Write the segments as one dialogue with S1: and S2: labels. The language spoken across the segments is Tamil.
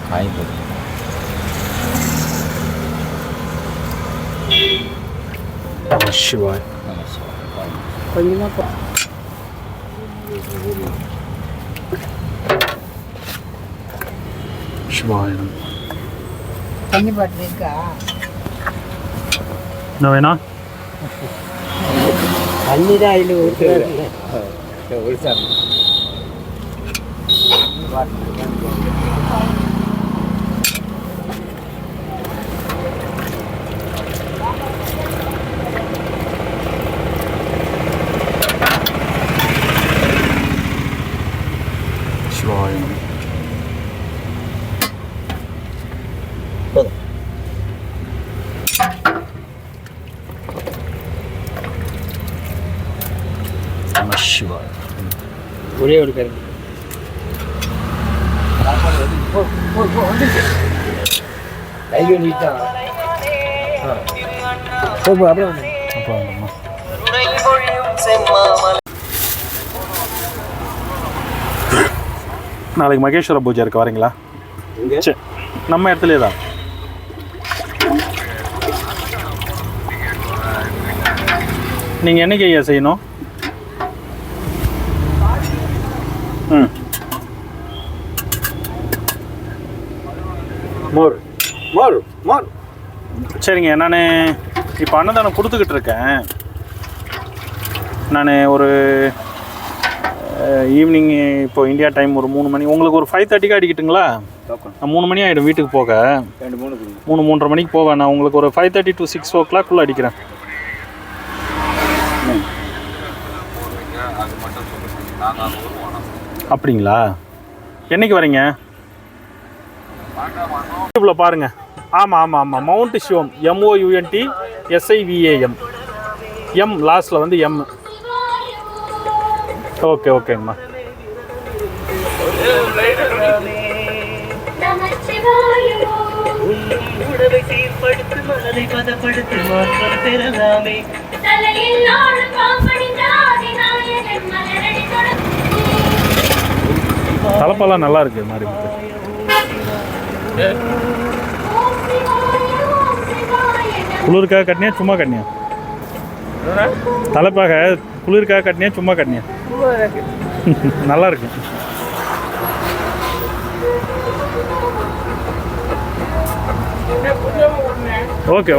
S1: காய் போட்டு
S2: சிவாய்
S3: கொஞ்சமாக
S2: சிவாய்
S3: தண்ணி பாட்டில் இருக்கா?
S2: என்ன வேணும்?
S3: தண்ணி தான் அதில் ஊற்றுறது.
S2: சிவாய் சிவாய்
S3: ஒரே ஒரு பேர்
S2: நாளைக்கு மகேஸ்வர பூஜை இருக்கு, வரீங்களா? சரி, நம்ம இடத்துலயே தான். நீங்கள் என்னைக்கு ஐயா செய்யணும்? ம், சரிங்க. நான் இப்போ அன்னதானம் கொடுத்துக்கிட்டு இருக்கேன். நான் ஒரு ஈவினிங் இப்போ இந்தியா டைம் ஒரு 3 மணி, உங்களுக்கு ஒரு 5:30க்கு அடிக்கட்டுங்களா? நான் 3 மணி ஆகிடும் வீட்டுக்கு போக. 3:30 மணிக்கு போவேன். நான் உங்களுக்கு ஒரு 5:30 to 6 o'clock அடிக்கிறேன். அப்படிங்களா? என்னைக்கு வரீங்க? யூடியூப்பில் பாருங்கள். ஆமாம், மவுண்ட் சிவம், MOUNTSIVAM, எம் லாஸ்ட்டில் வந்து எம். ஓகேங்கம்மா. தலைப்பெல்லாம் நல்லா இருக்கு மாதிரி. குளிருக்காக கட்டினியா சும்மா கட்டினியா? தலைப்பாக குளிருக்காக கட்டினியா சும்மா கட்டினியா? நல்லா இருக்கு. ஓகே.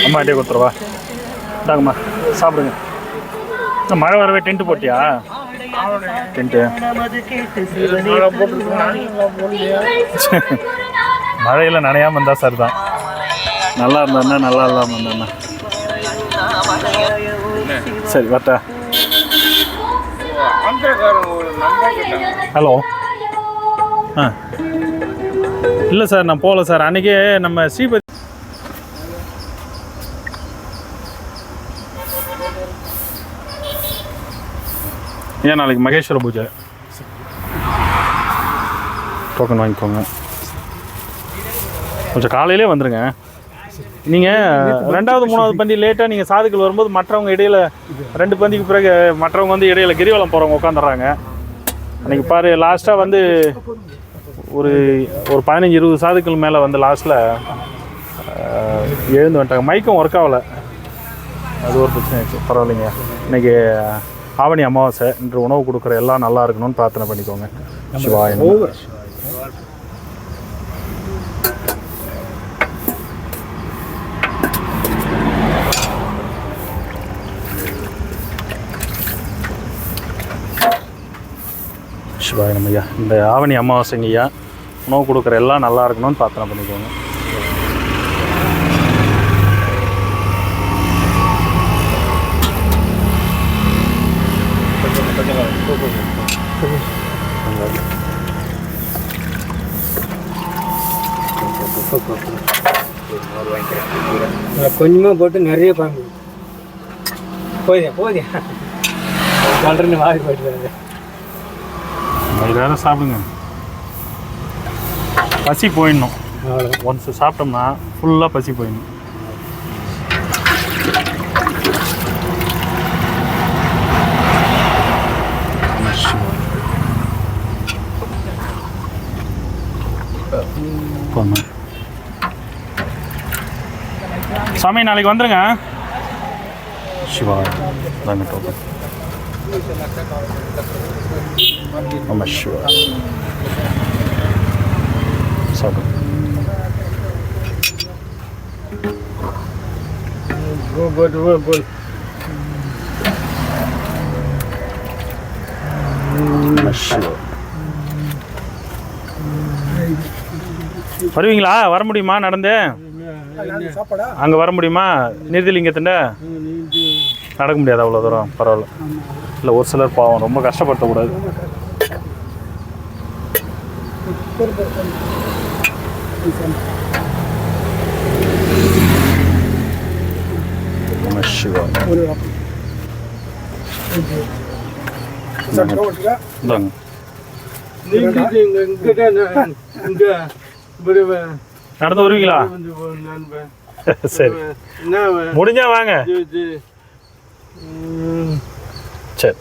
S2: அம்மா அடியே கொடுத்துருவா. இந்தாங்கம்மா சாப்பிடுங்க. மழை வரவே டென்ட்டு போட்டியா? டென்ட்டு மழையில் நனையாமல் இருந்தால் சார் தான். நல்லா இருந்தாண்ணா, நல்லா இல்லாமல் இருந்தாண்ணா. சரி வரட்டா. ஹலோ. இல்லை சார், நான் போகல சார். அன்றைக்கே நம்ம ஸ்ரீபதி ஏன் நாளைக்கு மகேஸ்வர பூஜை. டோக்கன் வாங்கிக்கோங்க. கொஞ்சம் காலையிலே வந்துடுங்க. நீங்கள் 2வது 3வது பந்தி லேட்டாக நீங்கள் சாதுக்கள் வரும்போது மற்றவங்க இடையில் 2 பந்திக்கு பிறகு மற்றவங்க வந்து இடையில் கிரிவலம் போகிறவங்க உட்காந்துடுறாங்க. அன்றைக்கி பாரு, லாஸ்ட்டாக வந்து ஒரு 15-20 சாதுக்கள் மேலே வந்து லாஸ்ட்டில் எழுந்து வந்துட்டாங்க. மைக்கும் ஒர்க் ஆகலை. அது ஒரு பிரச்சனை ஆச்சு. பரவாயில்லைங்க. இன்றைக்கி ஆவணி அமாவாசை. இன்று உணவு கொடுக்குற எல்லாம் நல்லா இருக்கணும்னு பிரார்த்தனை பண்ணிக்கோங்க. சிவாய. சிவாயம் ஐயா. இந்த ஆவணி அமாவாசைங்க ஐயா, உணவு கொடுக்குற எல்லாம் நல்லா இருக்கணும்னு பிரார்த்தனை பண்ணிக்கோங்க.
S3: கொஞ்சமாக போட்டு நிறைய பாம்பு போதே சொல்கிறேன்னு வாங்கி போயிட்டு
S2: வேறு சாப்பிடுங்க. பசி போயிடணும். ஒன்ஸ் சாப்பிட்டோம்னா ஃபுல்லாக பசி போயிடணும். சூப்பர்ண்ணா. சாமி நாளைக்கு வந்துருங்க. சிவா தாங்க டோக்கன். ஆமாம் சிவா சாப்பிடு. வருவீங்களா? வர முடியுமா நடந்து? அங்கே வர முடியுமா? நீர்த்திலிங்கத்தின் நடக்க முடியாது அவ்வளோ தூரம். பரவாயில்ல. இல்லை ஒரு சிலர் பாவம் ரொம்ப கஷ்டப்படுத்தக்கூடாது. நடந்து வருவீங்களா? சரி முடிஞ்சா வாங்க. சரி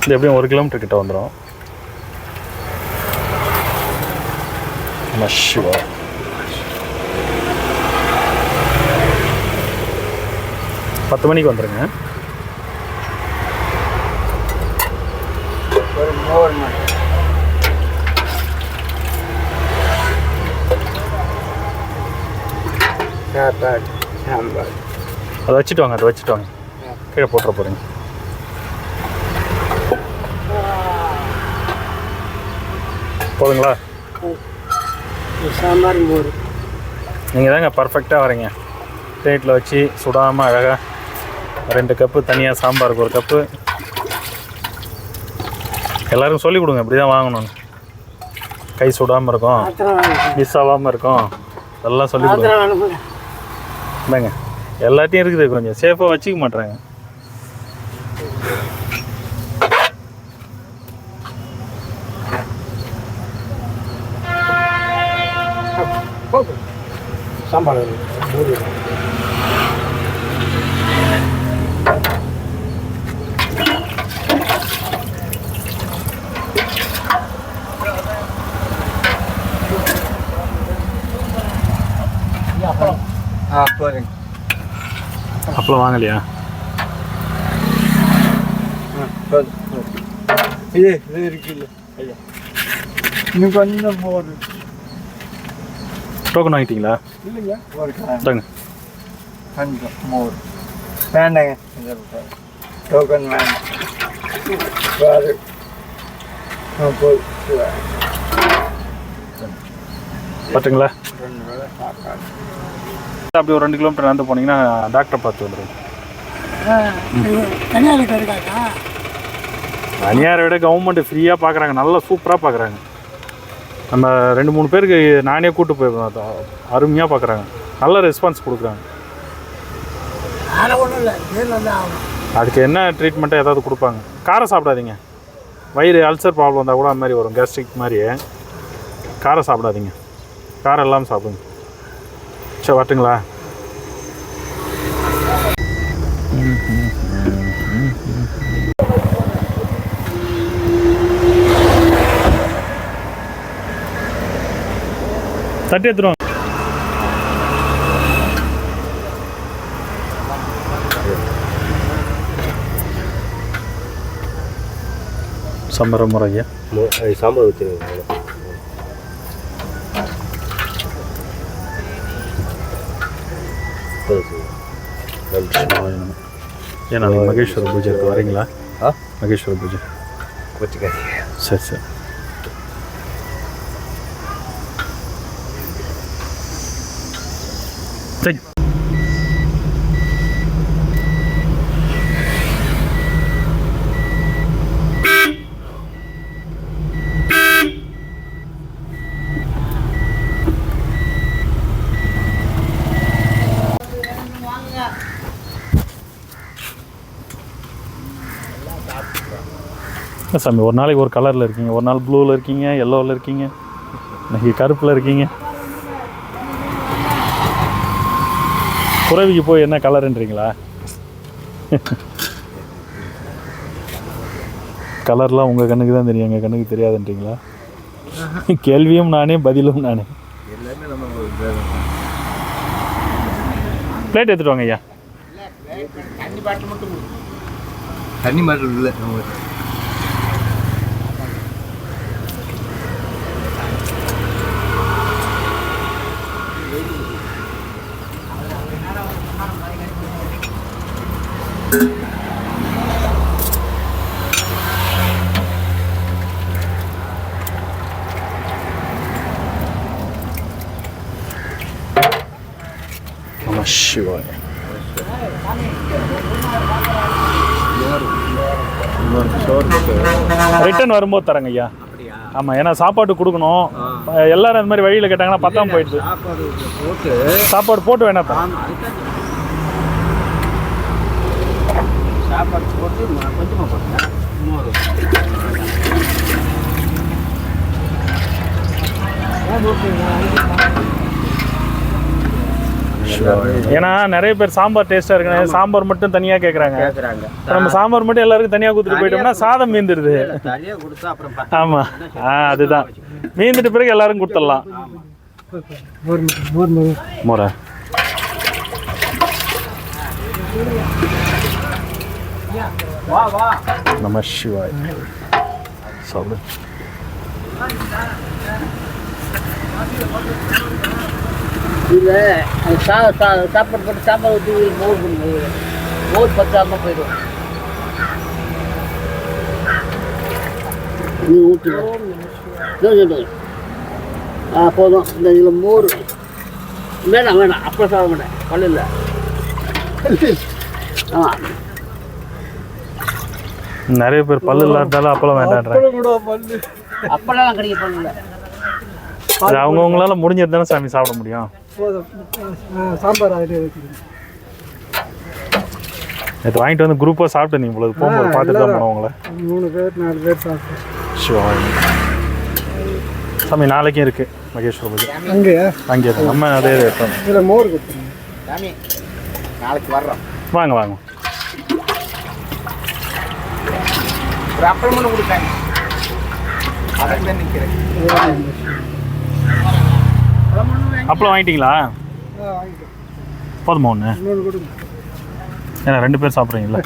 S2: இது எப்படியும் 1 கிலோமீட்டர் கிட்ட வந்துடும். சிவா 10 மணிக்கு வந்துடுங்க. அதை வச்சுட்டு வாங்க. கீழே போட்டுற போகிறீங்க. போதுங்களா?
S3: சாம்பார் மோர்
S2: நீங்கள் தாங்க பர்ஃபெக்டாக வரீங்க. பிளேட்டில் வச்சு சுடாமல் அழகாக 2 கப்பு தனியாக சாம்பாருக்கு 1 கப்பு. எல்லோரும் சொல்லிக் கொடுங்க இப்படி தான் வாங்கணும்னு. கை சுடாமல் இருக்கும், மிஸ் ஆகாமல் இருக்கும், அதெல்லாம் சொல்லிக் கொடுங்க. இல்லைங்க எல்லாத்தையும் இருக்குது, கொஞ்சம் சேஃபாக வச்சுக்க மாட்டேறாங்க.
S3: சாம்பார்
S2: அப்பளம் வாங்கலையா?
S3: இது இருக்குல்ல ஐயா, இன்னும் கொஞ்சம் மோர்.
S2: டோக்கன் வாங்கிட்டீங்களா?
S3: இல்லைங்க
S2: தாங்க
S3: கொஞ்சம் மோர் வேண்டாங்க. டோக்கன் வேண்டாம்.
S2: பார்த்துங்களா? அப்படி ஒரு 2 கிலோமீட்டர் நடந்து போனீங்கன்னா டாக்டரை பார்த்து வந்துடுங்க. தனியாரை விட கவர்மெண்ட் ஃப்ரீயாக பார்க்குறாங்க, நல்லா சூப்பராக பார்க்குறாங்க. நம்ம 2-3 பேருக்கு நானே கூப்பிட்டு போயிருந்தோம், அருமையாக பார்க்குறாங்க, நல்ல ரெஸ்பான்ஸ் கொடுக்குறாங்க. அதுக்கு என்ன ட்ரீட்மெண்ட்டோ ஏதாவது கொடுப்பாங்க. காரம் சாப்பிடாதீங்க, வயிறு அல்சர் ப்ராப்ளம் வந்தால் கூட அது மாதிரி வரும், கேஸ்ட்ரிக் மாதிரி. காரம் சாப்பிடாதீங்க, காரம் இல்லாமல் சாப்பிடுங்க. சரி வரட்டுங்களா? தட்டி எடுத்துருவோம். சாம்பார் முறையா?
S3: சாம்பார் வச்சுருங்க.
S2: ஏன்னா நீங்கள் மகேஸ்வர பூஜைக்கு வரீங்களா? மகேஸ்வர பூஜை சரி சரி. சரி சாமி, ஒரு நாளைக்கு ஒரு கலரில் இருக்கீங்க, ஒரு நாள் ப்ளூவில் இருக்கீங்க, எல்லோவில் இருக்கீங்க, இன்னைக்கு கருப்பில் இருக்கீங்க. குறவிக்கு போய் என்ன கலருன்றீங்களா? கலர்லாம் உங்கள் கண்ணுக்கு தான் தெரியும், எங்கள் கண்ணுக்கு தெரியாதுன்றீங்களா? கேள்வியும் நானே, பதிலும் நானே. பிளேட் எடுத்துட்டு வாங்க ஐயா.
S3: தண்ணி பாட்டில் இல்லை.
S2: நம சிவாய. ரிட்டர்ன் வரும்போது தரேங்க ஐயா. ஆமாம், ஏன்னா சாப்பாடு கொடுக்கணும். எல்லாரும் அந்த மாதிரி வழியில் கேட்டாங்கன்னா பத்தாம போயிடுது. சாப்பாடு போட்டு வேணா தரேன்.
S3: சாப்பாடு போட்டு கொஞ்சமாக போட்டேன்.
S2: ஏன்னா நிறைய பேர் சாம்பார் டேஸ்ட்டாக இருக்குன்னு சாம்பார் மட்டும் தனியாக கேட்குறாங்க. நம்ம சாம்பார் மட்டும் எல்லாருக்கும் தனியாக கொடுத்துட்டு போயிட்டோம்னா சாதம் மீந்துடுது. ஆமாம், அதுதான் மீந்துட்டு பிறகு எல்லாரும் கொடுத்துடலாம். மோர நம சிவாய். சாப்பிடு.
S1: இல்லை அது சாப்பாடு போட்டு சாம்பார் ஊற்றி மோர் பண்ணுங்க. மோர் பத்தாமல் போயிடும். நீ ஊற்றி சொல்லுங்க. போதும். இந்த இதில் மோர் வேணாம். அப்புறம் சாப்பிட மாட்டேன். பல்லு இல்லை. ஆமாம்,
S2: நிறைய பேர் பல்லு இல்லாதாலும் அப்பளம் வேண்டான்றாங்க.
S1: அப்பெல்லாம் கிடைக்க பண்ணல.
S2: அது அவங்கவுங்களால முடிஞ்சது தானே சாமி சாப்பிட முடியும்.
S3: சாம்பார்
S2: நேற்று வாங்கிட்டு வந்து குரூப்பாக சாப்பிட்டு நீங்கள் உங்களுக்கு போகும்போது பார்த்துட்டு தான் போனோம் உங்களை.
S3: 3 பேர் 4 பேர் சாப்பிட்டோம்.
S2: சிவாய். சாமி நாளைக்கும் இருக்கு மகேஸ்வர பூஜை. அங்கே நம்ம அதே எடுத்தோம்.
S3: இதில் மோர் கொடுத்துருங்க
S1: சாமி. நாளைக்கு வர்றோம்.
S2: வாங்க வாங்க.
S1: ஒரு அப்பளம் ஒன்று கொடுத்தாங்க. அதான் தான் நிற்கிறேன்.
S2: அப்பளம் வாங்கிட்டீங்களா? போதுமா ஒன்று? ஏன்னா 2 பேர் சாப்பிட்றீங்களா?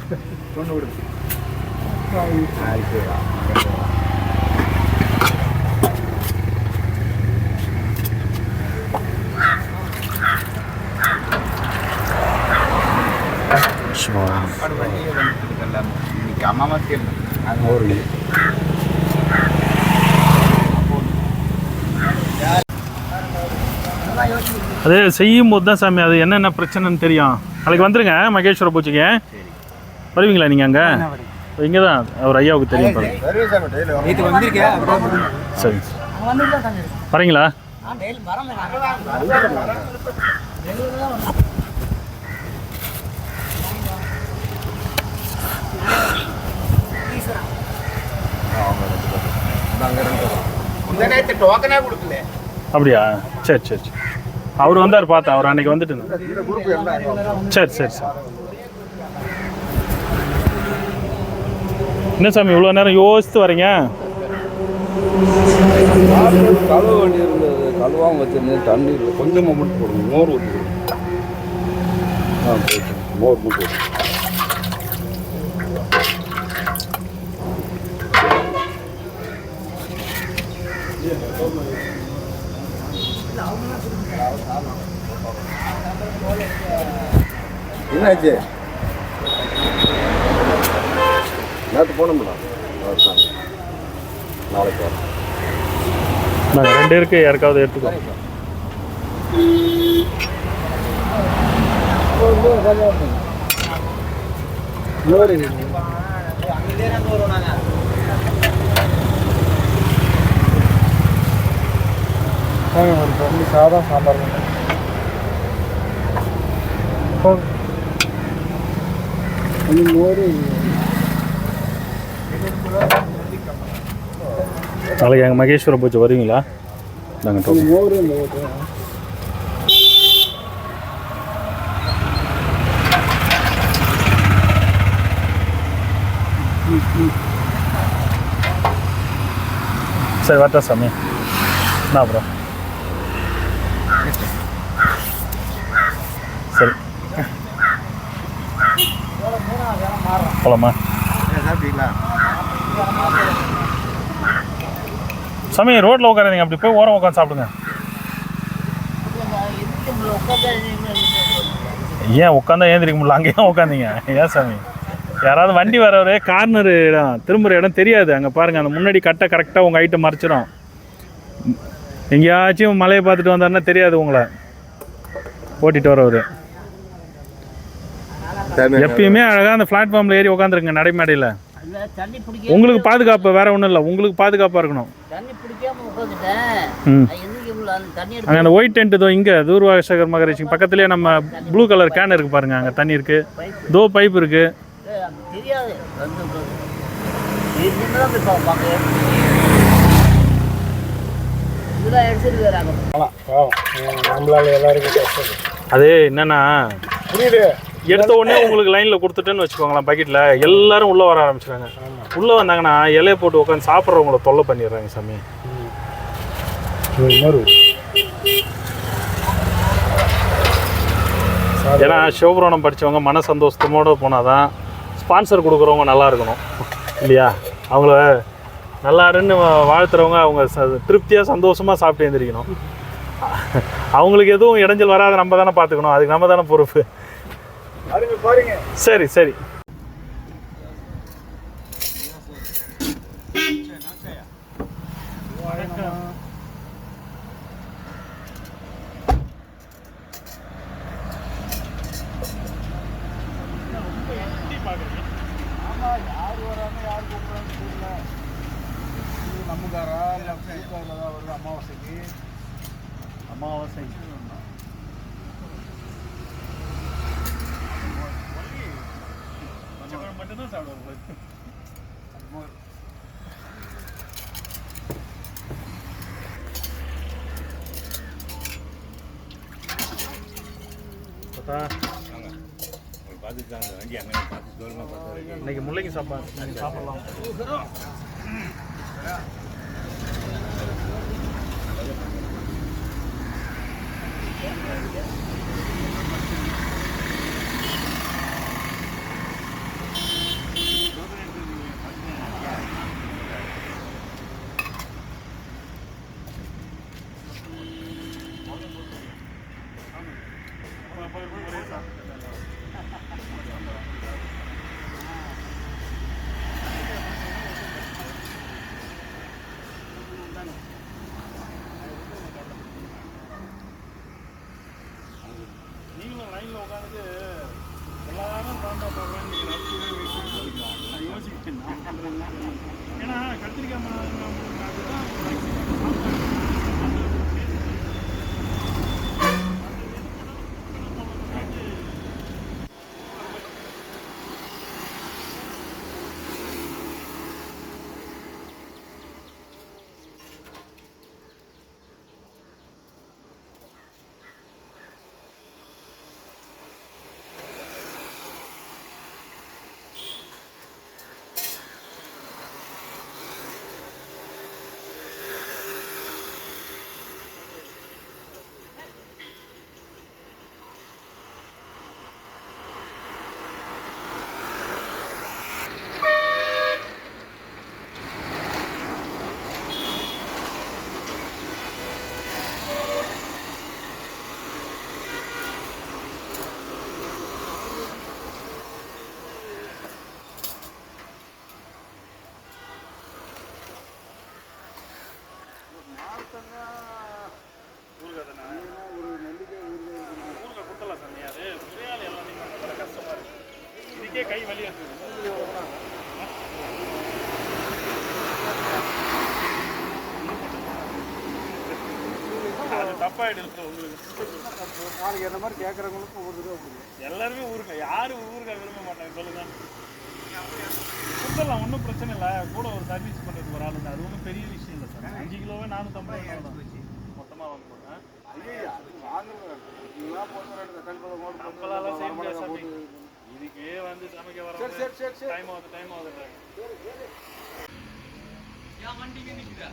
S2: அது செய்யும் போது தான் சாமி அது என்னென்ன பிரச்சனைன்னு தெரியும். நாளைக்கு வந்துருங்க மகேஸ்வர பூஜைக்கு. வருவீங்களா நீங்கள்? அங்கே இங்கே தான் ஒரு ஐயாவுக்கு தெரியும். சரி, வரீங்களா? அப்படியா? சரி சரி சரி. அவர் வந்தார் பார்த்தேன். அவர் அன்னைக்கு வந்துட்டு. சரி சரி சார். என்ன சாமி இவ்வளோ நேரம் யோசித்து வரீங்க?
S4: கழுவ வேண்டி இருந்தது. கழுவாமல் வச்சிருந்தேன். தண்ணீர் கொஞ்சமாக மட்டும் போடுங்க. மோர் ஊற்றி மோர் மட்டும். என்னாச்சு? நேற்று போனோம்ல. நாளைக்கு வரோம்.
S2: நாங்கள் 2 இருக்கு. யாருக்காவது எடுத்துக்கோ.
S3: சாதா சாம்பார் மோர்.
S2: நாளைக்கு எங்கள் மகேஸ்வர பூஜை வருவீங்களா? நாங்கள்
S3: மோர்
S2: சரி வரட்டா சாமி. என்ன அப்புறம் சரி போலாமா சாமி? ரோட்டில் உட்காராதீங்க, அப்படி போய் ஓரம் உட்காந்து சாப்பிடுங்க. ஏன் உட்காந்தா ஏந்திரிக்க முடியல? அங்கேயும் உட்காந்தீங்க ஏன் சாமி? யாராவது வண்டி வரவரே கார்னர் இடம் திரும்புகிற இடம் தெரியாது. அங்கே பாருங்கள், அந்த முன்னாடி கட்டை கரெக்டாக உங்கள் ஐட்டம் மறைச்சிடும். எங்கேயாச்சும் மலையை பார்த்துட்டு வந்தாருன்னா தெரியாது உங்களை ஓட்டிகிட்டு வரவர். எப்பயுமே அழகாக அந்த பிளாட்ஃபார்மில் ஏறி உட்காந்துருங்க நடைமேடையில். உங்களுக்கு பாதுகாப்பு வேற ஒன்றும் இல்லை, உங்களுக்கு பாதுகாப்பாக இருக்கணும். அங்கே அந்த ஒயிட் டென்ட் இதோ இங்கே தூர்வாசகர் மகரிஷி பக்கத்துலேயே நம்ம ப்ளூ கலர் கேன் இருக்குது பாருங்கள். அங்கே தண்ணி இருக்குது, தோ பைப் இருக்குது.
S3: நம்மளால எல்லாருக்கும்
S2: அது என்னன்னா
S3: புரியுது.
S2: எடுத்த உடனே உங்களுக்கு லைனில் கொடுத்துட்டேன்னு வச்சுக்கோங்களேன், பக்கெட்டில் எல்லாரும் உள்ளே வர ஆரம்பிச்சிடுறாங்க. உள்ளே வந்தாங்கன்னா இலையை போட்டு உட்காந்து சாப்பிட்றவங்கள தொல்லை பண்ணிடுறாங்க சாமி. ஏன்னா சிவபுராணம் படித்தவங்க மன சந்தோஷத்தோடு போனால் தான் ஸ்பான்சர் கொடுக்குறவங்க நல்லா இருக்கணும் இல்லையா? அவங்கள நல்லாருன்னு வாழ்த்துறவங்க அவங்க திருப்தியாக சந்தோஷமாக சாப்பிட்டு எழுந்திரிக்கணும். அவங்களுக்கு எதுவும் இடைஞ்சல் வராது நம்ம தானே பார்த்துக்கணும், அதுக்கு நம்ம தானே பொறுப்பு.
S3: பாருங்க.
S2: சரி சரி.
S3: நம்மக்காரா இல்லை ஃப்ரீக்காரில் தான் வருது அமாவாசைக்கு.
S2: அமாவாசை மட்டும்தான் சாப்பிடுவாங்க. இன்னைக்கு முள்ளைக்கு சாப்பாடு சாப்பிடலாம். நீங்களும் லைனில் உட்காந்து எல்லாரும் தாண்டா போடுறேன் யோசிக்கிறேன். ஏன்னா கத்திரிக்காய் அதுதான் கை வலி அது தப்பாயிடுது உங்களுக்கு.
S3: நாளைக்கு என்ன மாதிரி கேட்குறவங்களுக்கும் ஊருக்கு
S2: எல்லாருமே ஊருக்கா, யாரும் ஊருக்கா விரும்ப மாட்டாங்க சொல்லுங்க. கொடுத்துடலாம், ஒன்றும் பிரச்சனை இல்லை. கூட ஒரு சர்வீஸ் பண்ணுறதுக்கு ஒரு ஆள் இல்லை, அது ஒன்றும் பெரிய விஷயம் இல்லை சார். 5 கிலோவே 450 தான் மொத்தமாக வாங்க போகிறேன். நம்மளால செய்ய முடியாது சாமி. இதுக்கே வந்து சமைக்க வர டைம் ஆகுது. வண்டிக்கு நிற்குதா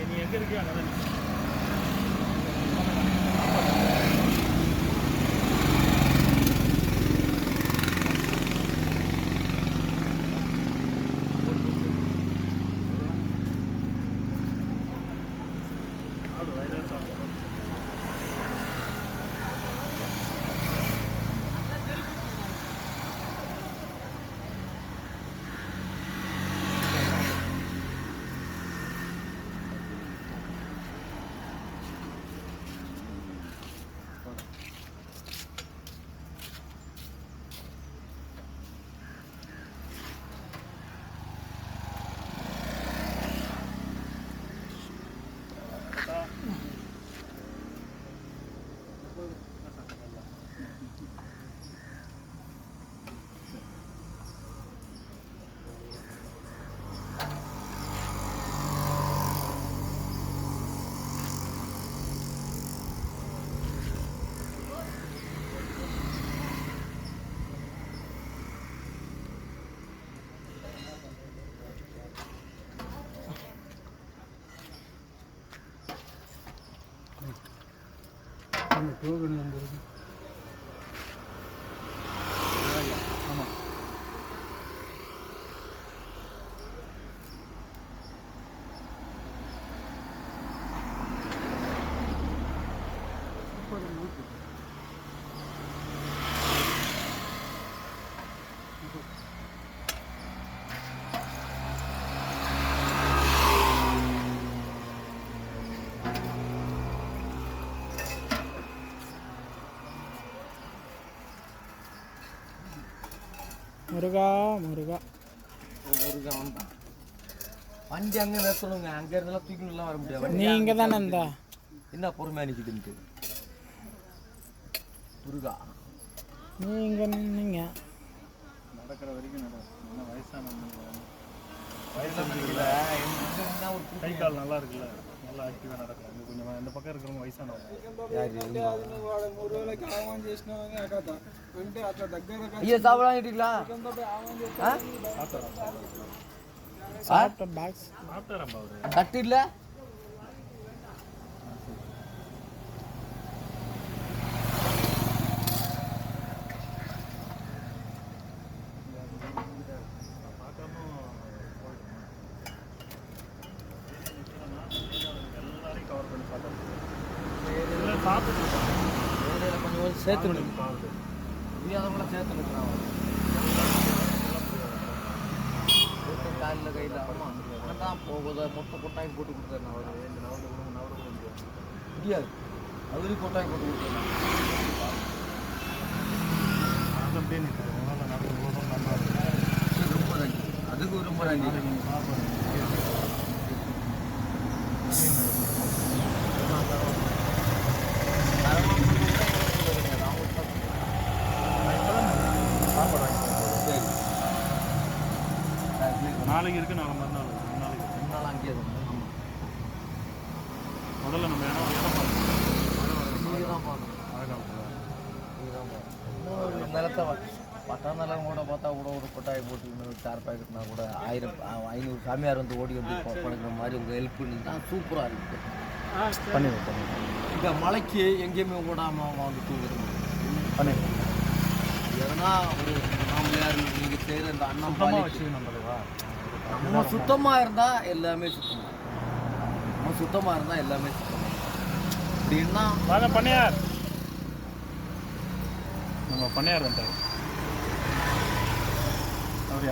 S2: நீ எங்கே இருக்கியா அங்கே தான்
S3: டோக்கன் வந்துருக்கு. ஆமாம்.
S2: முருகா முருகா
S5: முருகா வந்தான். வண்டி அங்கே நிறுத்தணுங்க. அங்கே இருந்தெல்லாம் தூக்கிலாம் வர முடியாது.
S2: நீங்க தானே இருந்தா
S5: என்ன பொறுமையாக நிற்கிதுன்ட்டு முருகா
S2: நீங்க நின்னீங்க.
S3: நடக்கிற வரைக்கும் நடக்கும். வயசானவங்க
S2: கை கால் நல்லா இருக்குல்ல, நல்லா ஆக்டிவாக நடக்கும். இங்கே கொஞ்சம் இந்த பக்கம் இருக்கிறவங்க வயசானவங்க.
S5: ஐயா சாப்பிடாங்கிட்டீங்களா?
S2: சாப்பிட்டாரம்பா அவரு.
S5: தட்டு இல்லை கொஞ்சம் சேர்த்து அதெல்லாம் சேர்த்து காலில் கையில் தான் போகுது. மொட்டை கொட்டாயம் போட்டு கொடுத்தாரு. அவர் முடியாது. அவருக்கு கொட்டாயம் போட்டு கொடுத்தாரு. ரொம்ப நன்றி. அதுக்கு ரொம்ப நன்றி.
S2: நாளைக்கு இருக்கு, நாளை மறுநாள் நாளைக்கு
S5: 2 நாள் அங்கேயே தான்.
S2: முதல்ல நம்ம இடம்
S5: தான் பார்க்கணும். நிலத்தை பட்டாந்தாலும் கூட பார்த்தா கூட ஒரு கொட்டாயை போட்டு இன்னொரு சார் பாக்கெட்னா கூட 500 சாமியார் வந்து ஓடி வந்து படுக்கிற மாதிரி உங்கள் ஹெல்ப் பண்ணிருந்தா சூப்பராக இருக்குது.
S2: பண்ணிடுவோம்.
S5: இந்த மலைக்கு எங்கேயுமே ஓடாமல் வந்து தூங்குறது
S2: பண்ணிடுவோம்.
S5: எதனா ஒரு நாமளையார் நீங்கள் செய்கிற இந்த அண்ணன்
S2: வச்சு நம்மளுவா
S5: நம்ம சுத்தமாக இருந்தால் எல்லாமே சுத்தம். நம்ம சுத்தமாக இருந்தால் எல்லாமே சுத்தம். அப்படின்னா
S2: வாங்க பண்ணையார். நம்ம பண்ணையார் வந்தார்.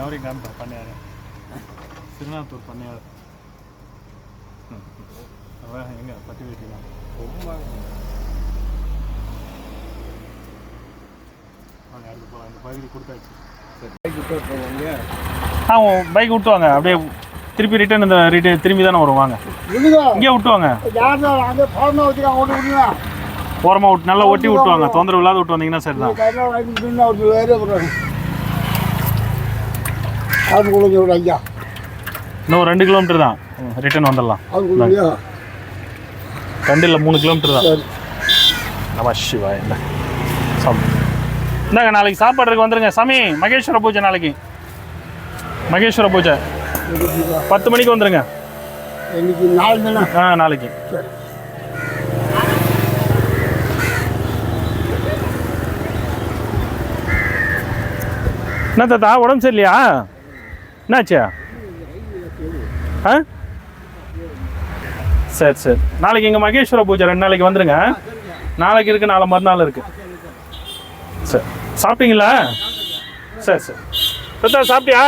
S2: அவரையும் காமிப்பார். பண்ணையார் திருநாத்தூர் பண்ணையார். அவன் எங்க பட்டி வைக்கலாம்.
S5: ரொம்ப
S2: வாங்க அடுத்து போகலாம். இந்த பகுதி கொடுத்தாச்சு. பைக் விட்டுவாங்க. அப்படியே திருப்பி ரிட்டர்ன் இந்த திரும்பி தானே வரும். வாங்க இங்கே விட்டுவாங்க. ஓரமாக விட்டு நல்லா ஒட்டி விட்டுவாங்க. தொந்தரவு இல்லாத விட்டு வந்தீங்கன்னா சரி தான். இன்னும் 2 கிலோமீட்டர் தான் ரிட்டர்ன் வந்துடலாம். 2 இல்லை 3 கிலோமீட்டர் தான். நம சிவாய. இந்தாங்க நாளைக்கு சாப்பாடுறதுக்கு வந்துருங்க சாமி. மகேஸ்வர பூஜை நாளைக்கு. மகேஸ்வர பூஜை 10 மணிக்கு வந்துருங்க.
S1: இன்னைக்கு நாலு தானே?
S2: நாளைக்கு.
S1: சரி.
S2: என்ன தாத்தா உடம்பு சரியில்லையா? என்னாச்சு? சரி சரி. நாளைக்கு இங்கே மகேஸ்வர பூஜை 2 நாளைக்கு வந்துருங்க. நாளைக்கு இருக்குது, நாளை மறுநாள் இருக்குது. சரி சாப்பிட்டீங்களா? சரி சரி. தாத்தா சாப்பிட்டியா?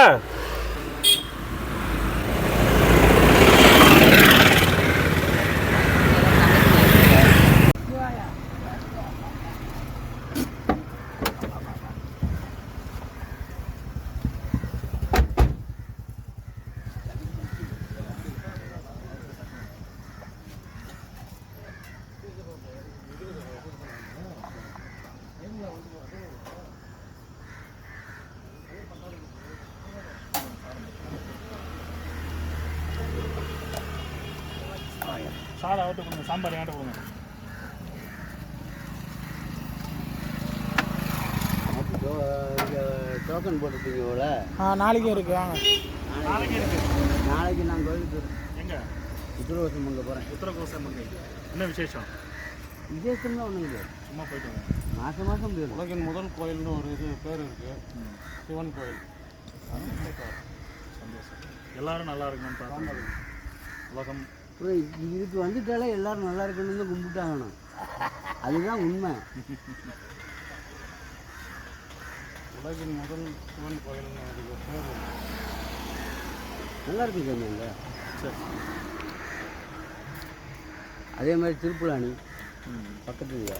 S2: சாதம் அவுட்டு கொடுங்க, சாம்பார் ஏன்ட்ட கொடுங்க.
S1: டோக்கன் போட்டுருக்கீங்கள?
S5: நாளைக்கும் இருக்கு. வாங்க.
S2: நாளைக்கு இருக்கு.
S1: நாளைக்கு நான் கோயிலுக்கு
S2: எங்க?
S1: உத்தரகோசம் மங்க போகிறேன்.
S2: உத்தரகோசம் மங்கை. என்ன விசேஷம்?
S1: விசேஷம்லாம் ஒன்றும் இல்லை,
S2: சும்மா போயிட்டு வாங்க.
S1: மாதம் மாதம் போயிடும்.
S3: உலகின் முதல் கோயில்னு ஒரு பேர் இருக்குது, சிவன் கோயில்.
S2: சந்தோஷம். எல்லாரும் நல்லா இருக்கணும்னு பார்க்கணும். உலகம்
S1: அப்புறம் இதுக்கு வந்துட்டாலே எல்லோரும் நல்லா இருக்கணும்னு கும்பிட்டாகணும். அதுதான் உண்மை.
S3: உலகின் முதல் சிவன் கோயில்னு அதுக்கு பேர் இருக்குது.
S1: நல்லா இருக்கு சொன்னாங்க.
S2: சரி.
S1: அதே மாதிரி திருப்புலானி பக்கத்துல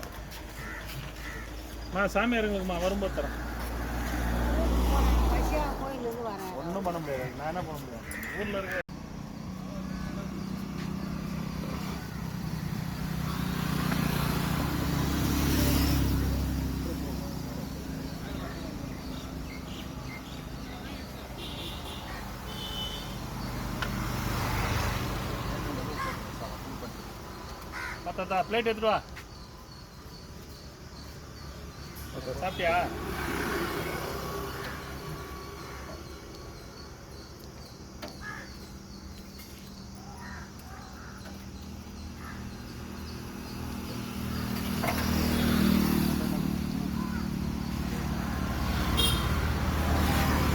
S2: சாமியாருங்களுக்குமா வரும்போது தரேன். ஒன்றும் பண்ண முடியாது. நான் என்ன பண்ண முடியும்? ஊரில் இருக்க தாத்தா பிளேட் எடுத்துட்டு வா. சாப்பிட்டியா?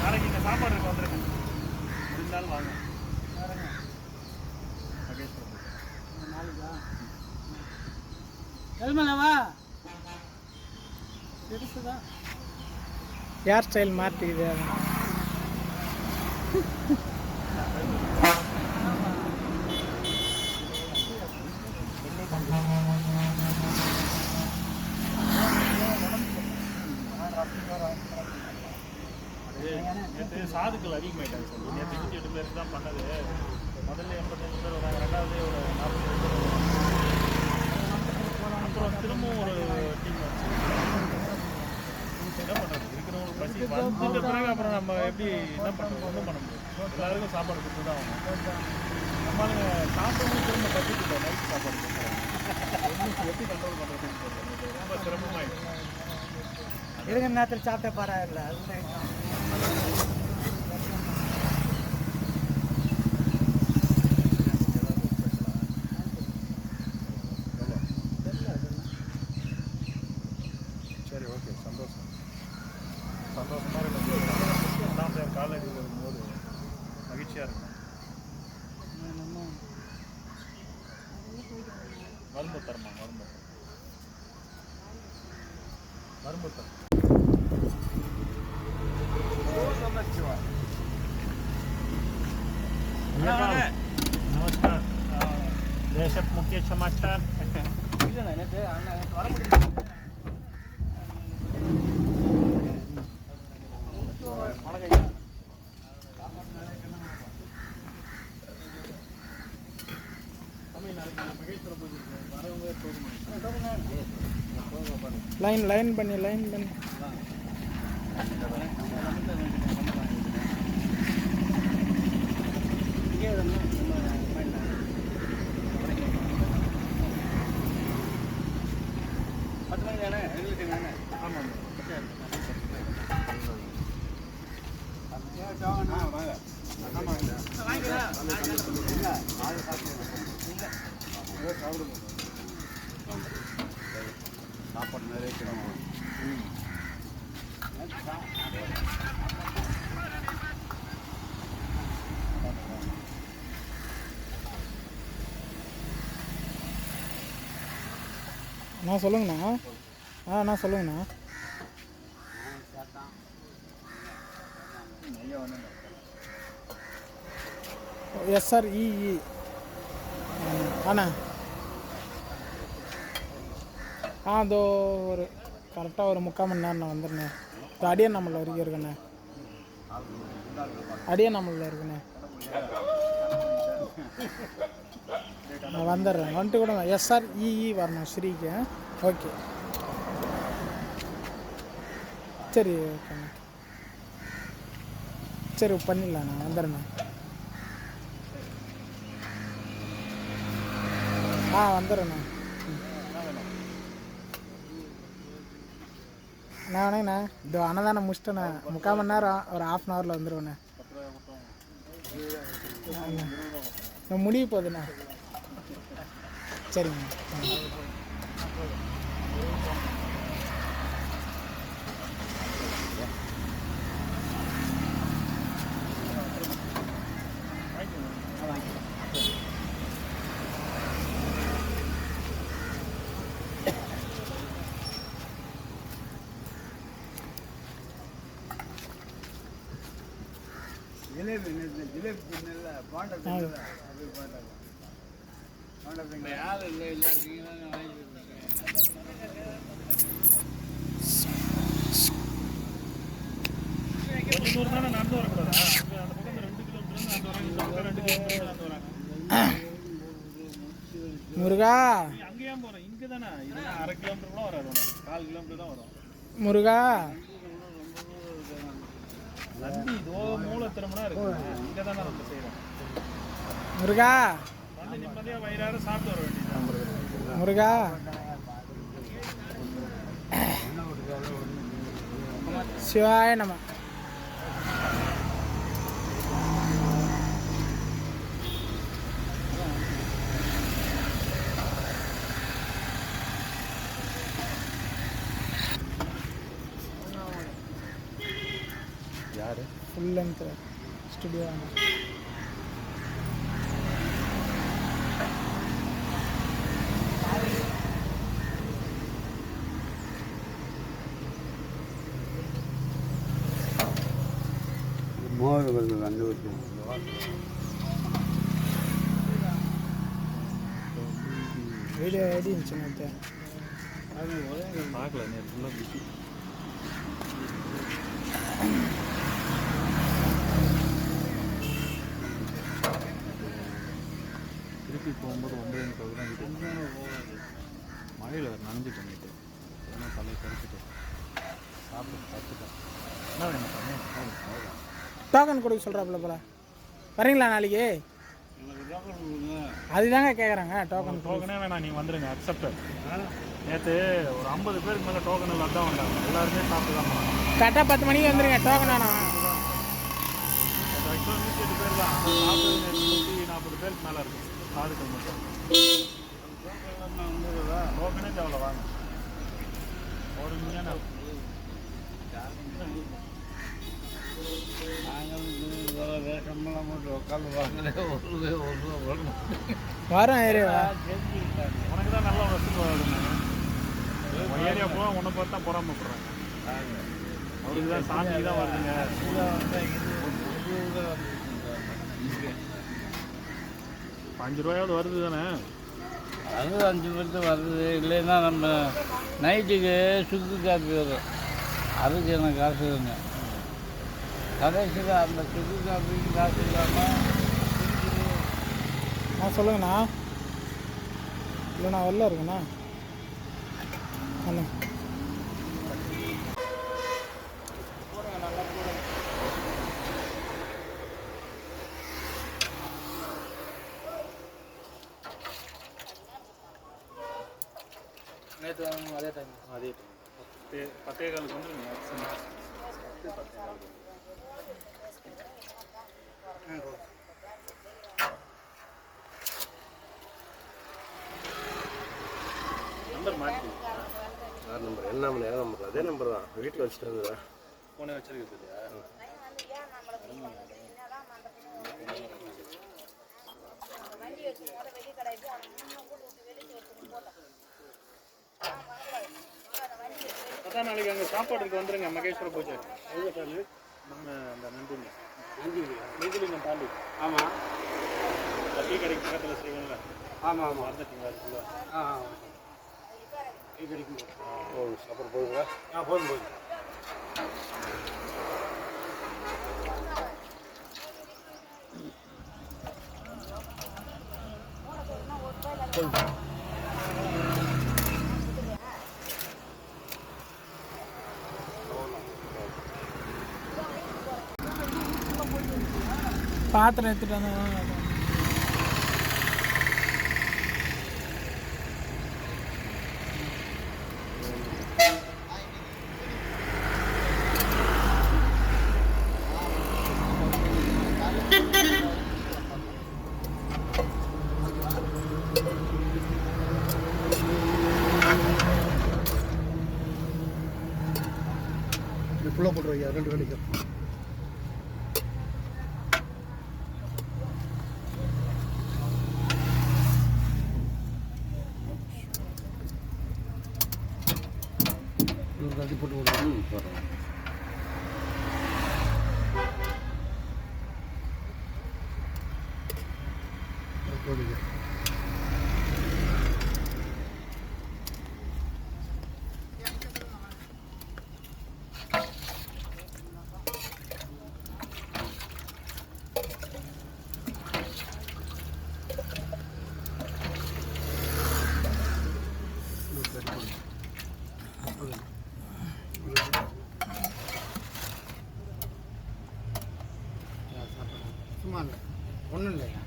S2: நாளைக்கு இங்கே சாப்பாடு இருக்கு, வந்துருங்க. முடிந்தாலும் வாங்க.
S5: ஹேர் ஸ்டைல் மாற்றிக்குது.
S2: நேற்று சாதுக்கள் அதிகமாயிட்டாங்க சார். நேற்று 28 பேருக்கு தான் பண்ணது. முதல்ல 85 பேர் வராங்க, ரெண்டாவது ஒரு 40 பேர் அப்புறம் திரும்பவும் ஒரு டீம் வச்சு என்ன பண்ணுறது? இருக்கிறவங்களுக்கு பசி வந்துட்ட பிறகு அப்புறம் நம்ம எப்படி என்ன பண்ணுறது? ஒன்றும் பண்ண முடியாது. எல்லாருக்கும் சாப்பாடு கொடுத்து தான் ஆகணும். நம்மளுங்க சாப்பிடவும் திரும்ப பசிக்கிட்ட நைட் சாப்பாடு கொடுக்குறாங்க. எப்படி கண்ட்ரோல் பண்ணுறதுன்னு தெரியல. ரொம்ப சிரமமாயிடுச்சு.
S5: இருக்கிற நேரத்தில் சாப்பிட்ட பரவாயில்ல.
S2: சரி, ஓகே, சந்தோஷம். சந்தோஷமாக இருக்கு. ரெண்டாம் பேர் காலேஜில் இருக்கும்போது மகிழ்ச்சியாக இருக்கும். வரும்புத்தரமா வரும்புத்தர். नमस्कार. देशात मुख्य समाचार.
S5: லைன் பண்ணி
S3: சாப்பாடு நிறைய கிடைக்கும்.
S6: அண்ணா சொல்லுங்கண்ணா. அண்ணா சொல்லுங்கண்ணா. SREE அண்ணா. அதோ ஒரு கரெக்டாக ஒரு 3/4 மணி நேரம் நான் வந்துடுண்ணே. இப்போ அடியன் நம்மளில் வரைக்கும் இருக்குண்ணே. அடியன் நம்மளில் இருக்குண்ணே. நான் வந்துடுறேன். வந்துட்டு கூட SREE வரணும் ஸ்ரீக்கு. ஓகே சரி ஓகேண்ணா. சரி பண்ணிடலாண்ணா. வந்துடுறேண்ணா. வந்துடுறேண்ணா. அண்ணா வணங்கண்ணா. இதோ அன்னதானம் முடிச்சிட்டேண்ணா. 3/4 மணி நேரம் ஒரு 1/2 அன் ஹவரில் வந்துடுவேண்ணே. முடிய போகுதுண்ணா. சரிங்க.
S3: ஜிலேபி ஜிலேபி தின்னல பாண்டா தின்னல அது பாண்டா பாண்டா திங்க யாரும் இல்லை இல்லை நீங்கள் தான் வாங்கிட்டு
S2: தானே நடந்து வரக்கூடாதா? அந்த பக்கம் 2 கிலோமீட்டர் நடந்து வராங்க. 2 கிலோமீட்டர் நடந்து வராங்க.
S6: முருகா
S2: அங்கே ஏன் போகிறோம்? இங்கே தானே. இது 1/2 கிலோமீட்டர் கூட வராது. 1/4 கிலோமீட்டர் தான் வரும்.
S6: முருகா
S2: நந்தி இதோ மூலத்திரம்னா இருக்கு. இங்கே தானே நம்ம செய்கிறோம்.
S6: முருகா
S2: வந்து நிம்மதியாக வயிறார சாப்பிட்டு வர வேண்டியது.
S6: முருகா சிவாய நம.
S2: யார்?
S6: Full length studio.
S3: மோர் வந்து கண்டுபிடிச்சு
S6: வீடியோ எப்படி இருந்துச்சு நேற்று?
S2: பார்க்கல. நேற்று ஃபுல்லாக பிஸி. திருப்பி போகும்போது 9:30 தான் வீட்டு. மழையில் நனைஞ்சு பண்ணிட்டு ஏன்னா தலையை கறிச்சிட்டு சாப்பிட்டு பார்த்துட்டேன். என்ன வேணும் பண்ணி
S6: டோக்கன் கொடுக்க சொல்கிறாப்புல போல. வரீங்களா நாளைக்கு? அதுதாங்க கேட்குறாங்க.
S2: டோக்கனே வேணாம், நீங்கள் வந்துடுங்க. அக்செப்டட். நேற்று ஒரு 50 பேருக்கு மேலே டோக்கன் இல்லாத தான் வந்தாங்க. எல்லாருமே சாப்பிட்டு தான் போனாங்க.
S6: கரெக்டாக 10 மணிக்கு வந்துடுங்க. டோக்கன் வேணாம்.
S2: ஆக்சுவலாக 108 பேர் தான். 140 பேருக்கு மேலே இருக்குது சாதுக்கள் மட்டும். டோக்கனே தேவையில்ல, வாங்க. ஒரு மில்லியன்
S3: வேஷமெல்லாம் போட்டு உட்காந்து வாங்கலே
S6: வரோம் ஏரியாவா?
S2: உனக்கு தான் நல்லா வசதி வருதுங்க. ஏரியா போக உன்னை பார்த்து தான் பொறாமப்படுறாங்க. அவருக்கு தான் சாமிக்கு தான் வருதுங்க. 5 ரூபாயாவது வருது தானே?
S3: அது 5 பேருக்கு வருது. இல்லைன்னா நம்ம நைட்டுக்கு சுக்கு காப்பி வரும், அதுக்கு எனக்கு காசு வேணும். கடைசியில் அந்த சுக்கு காப்பிக்கு காசு இல்லாமல்
S6: சொல்லுங்கண்ணா. இல்லைண்ணா வெளில இருக்குண்ணா. அண்ணா
S5: நேற்று அதே டைம்.
S2: 10:15 வந்துருங்க. நம்பர் மாற்றி
S4: நம்பர் என்ன நம்பர் ஏன் நம்பர் அதே நம்பர் தான் வீட்டில் வச்சுட்டு வந்துடுறேன்
S2: ஃபோனே வச்சிருக்கிறது இல்லையா? அதான் நாளைக்கு அங்கே சாப்பாடுக்கு வந்துருங்க மகேஸ்வர பூஜை நம்ம அந்த நந்திலிங்கம் தாண்டி.
S1: ஆமாம்
S2: டீ கடைக்கு பக்கத்தில் செய்வோம்ல.
S1: ஆமாம் ஆமாம்
S2: வந்துட்டீங்களா அதுக்குள்ள?
S1: இது கிடைக்கும்.
S4: அப்புறம் போதுங்களா?
S1: போதும் போதும்.
S6: பாத்திரம் எடுத்துகிட்டு வந்தோம்.
S1: ஃபுல்லாக போட்டுருவீங்க 2 கடைக்கு. ஒரு கட்டி போட்டு விடுவோம்.
S4: போடுறேன்.
S1: போடுங்க. சும்மா இல்லை, ஒன்றும் இல்லையா,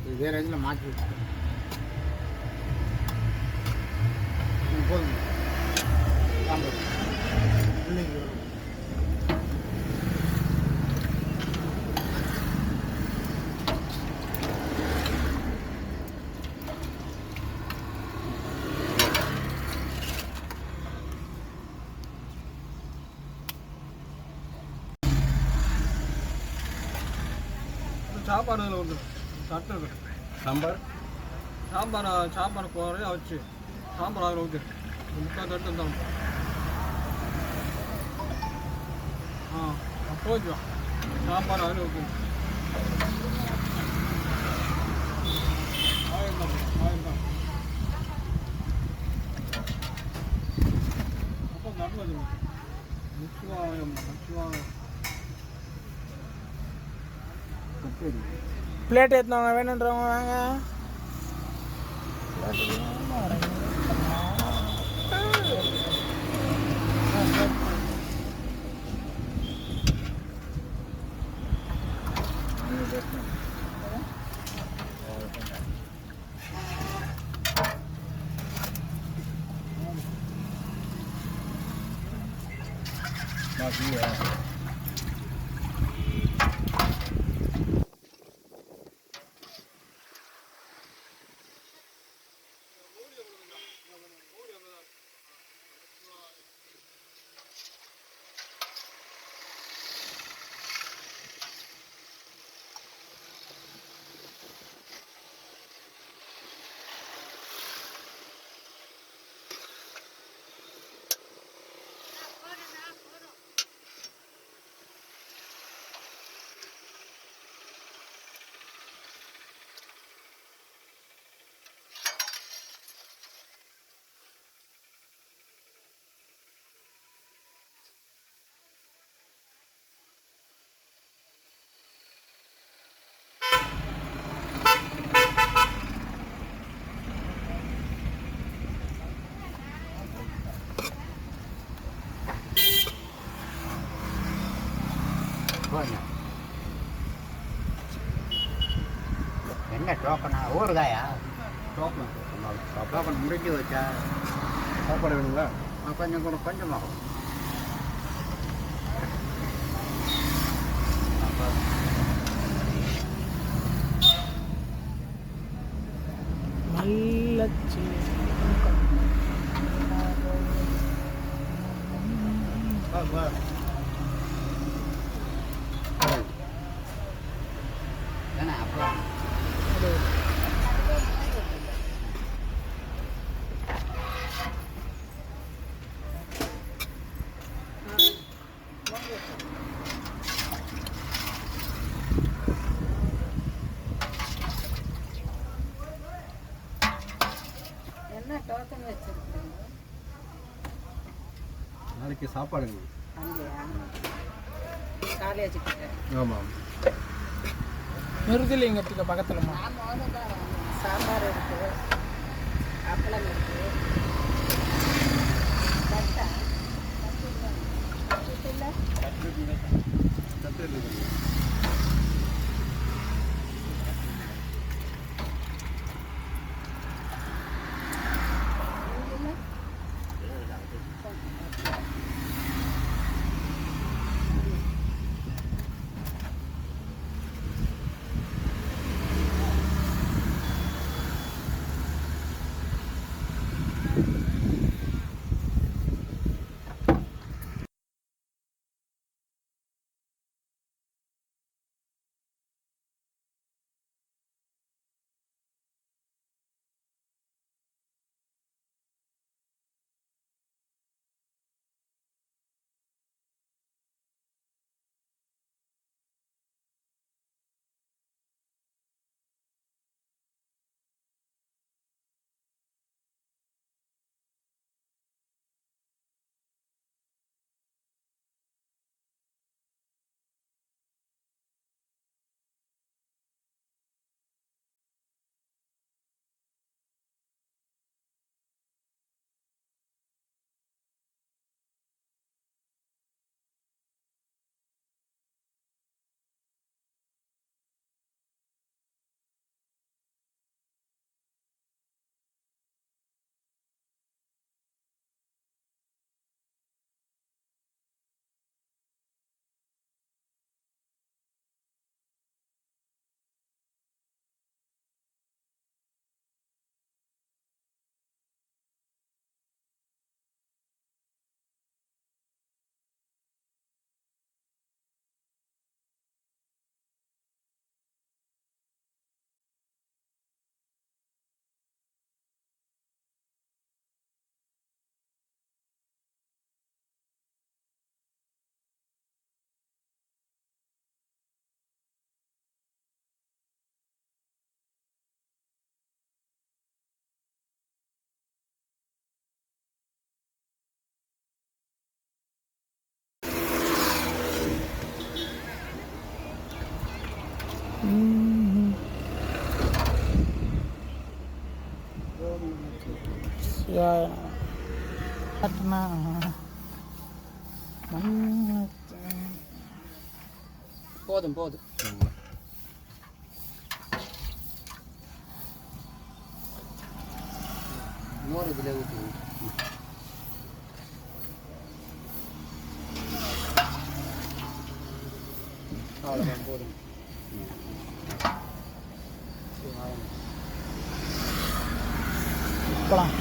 S1: இது வேறு இதில் மாற்றி வச்சுக்கோங்க. போதும் சாம்பார் பிள்ளைங்க சாப்பாடு அதில் வந்து தட்டு இருக்கு.
S4: சாம்பார்
S1: சாம்பார் குறையா வச்சு சாம்பார் அதில் ஊற்றி 3 தட்டு தான். போச்சு சாம்பார் அதில் ஊற்றி ஆயிரம் அப்போ நல்லது. முக்கியமாக
S6: பிளேட் எடுத்துவாங்க, வேணுன்றவங்க வாங்க.
S7: என்ன டோக்கனா ஊறுகாயா?
S1: டோக்கன் முடிஞ்சு வச்சா
S4: சாப்பாடு வேணுங்களா?
S1: கொஞ்சம் கூட கொஞ்சமாகும்.
S6: மல்லச்சி
S7: ஏன்னா அப்புறம்
S8: என்ன டோக்கன் வச்சிருக்கீங்க?
S5: நாளைக்கு சாப்பாடு
S8: அங்கேயா? காலேஜ் கிட்ட.
S5: ஆமாம்.
S6: மிருதுலிங்கத்துக்கு பக்கத்துலமா?
S8: சாம்பார் இருக்கு, அப்பளம் இருக்கு. போதும் போதும். மோர் இதில் ஊற்றுங்க. அவ்வளோதான் போதும்.
S6: போகலாம்.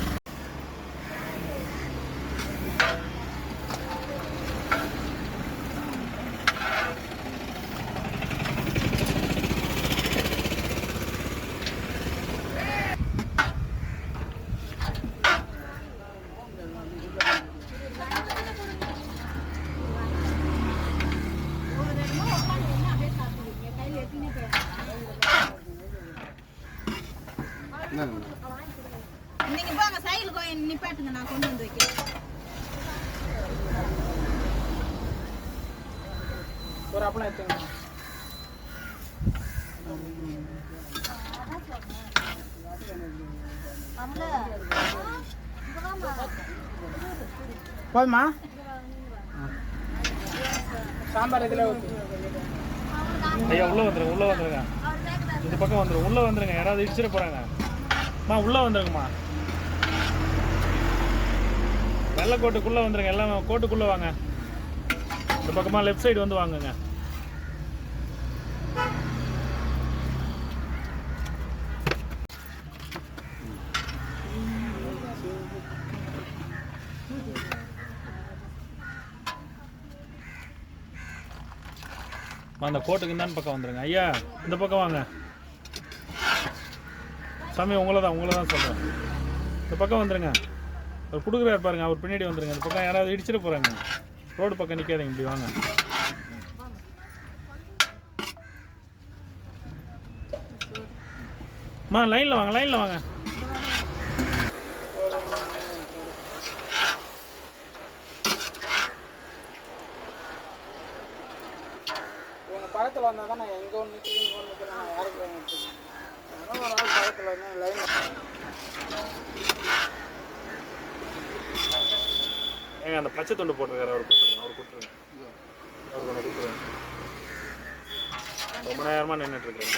S9: நீங்க போங்க சைக்கிள் கோயில் நிப்பாட்டுங்க, நான் கொண்டு வந்து வைக்கிறேன்.
S6: ஒரு அப்பளம் எடுத்துங்க. போதுமா? சாம்பார் இதில் ஊற்றி.
S2: ஐயா உள்ளே வந்துருங்க, உள்ளே வந்துருங்க, இந்த பக்கம் வந்துடும், உள்ளே வந்துருங்க, யாராவது இடிச்சிட போகிறாங்கம்மா, உள்ளே வந்துருங்கம்மா, வெள்ளை கோட்டுக்குள்ளே வந்துருங்க, எல்லாம் கோட்டுக்குள்ளே வாங்க, இந்த பக்கமாக லெஃப்ட் சைடு வந்து வாங்குங்க. அந்த கோட்டுக்கு இந்த பக்கம் வந்துடுங்க. ஐயா இந்த பக்கம் வாங்க. சாமி உங்களை தான் சொல்கிறேன். இந்த பக்கம் வந்துடுங்க. அவர் கொடுக்குறாரு பாருங்க, அவர் பின்னாடி வந்துடுங்க. இந்த பக்கம் யாராவது இடிச்சிட போகிறாங்க. ரோடு பக்கம் நிற்காதீங்க, இப்படி வாங்க. லைனில் வாங்க.
S6: உங்கள் பக்கத்தில் வந்தால் தான் நான் எங்கே ஒன்று நிற்கிறேன், இங்கே ஒன்று நிற்கிறேன், நான் யாருக்கு ஒரு ஆள் பக்கத்தில் வந்தேன் லைன்.
S2: ஏங்க அந்த பச்சை துண்டு போட்டிருக்காரு, அவர் கொடுத்துருங்க. அவர் கொடுத்துருங்க. ரொம்ப நேரமாக நின்றுட்டு இருக்காரு.